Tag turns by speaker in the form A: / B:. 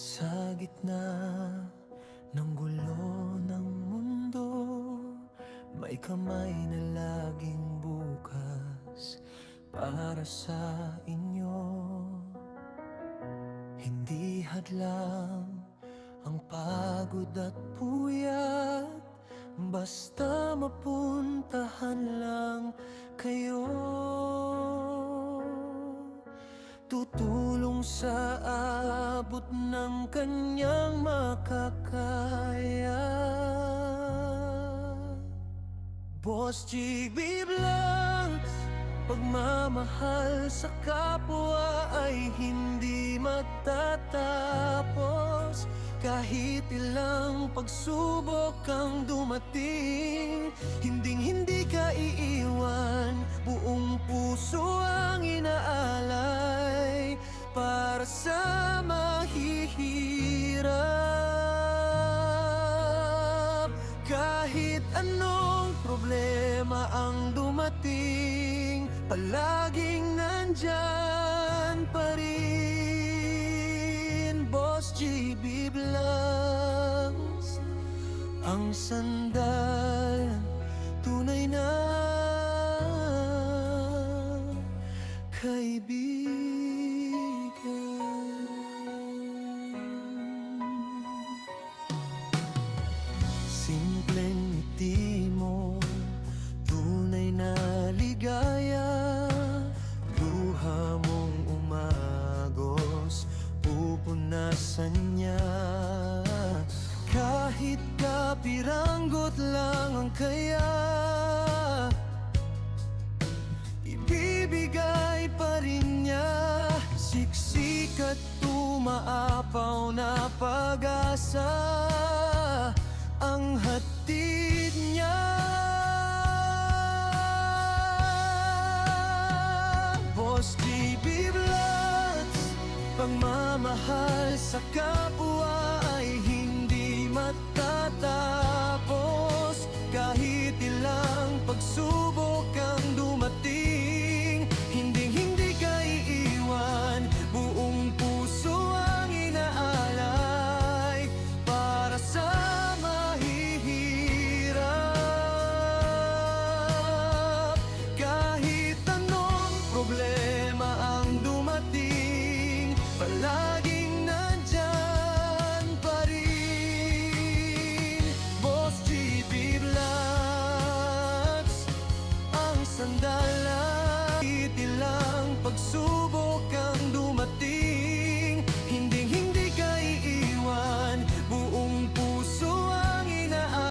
A: Sa gitna ng gulo ng mundo, may kamay na laging bukas para sa inyo. Hindi hadlang ang pagod at puyat, basta mapuntahan lang kayo. Tutulong sa abot ng kanyang makakaya. Boss GB Vlogs, pagmamahal sa kapwa ay hindi matatapos. Kahit ilang pagsubok ang dumating, hinding-hindi ka iiwan. Buong puso ang inaalay para sa mahihirap. Kahit anong problema ang dumating, palaging nandyan pa rin. Boss GB Vlogs, ang sandalan, tunay na kaibigan. Simpleng ngiti mo, tunay na ligaya. Luha mong umagos, pupunasan niya. Kahit kapiranggot lang ang kaya, ibibigay pa rin niya. Siksik at umaapaw na pag-asa ang hatid niya. Boss GB Vlogs, pagmamahal sa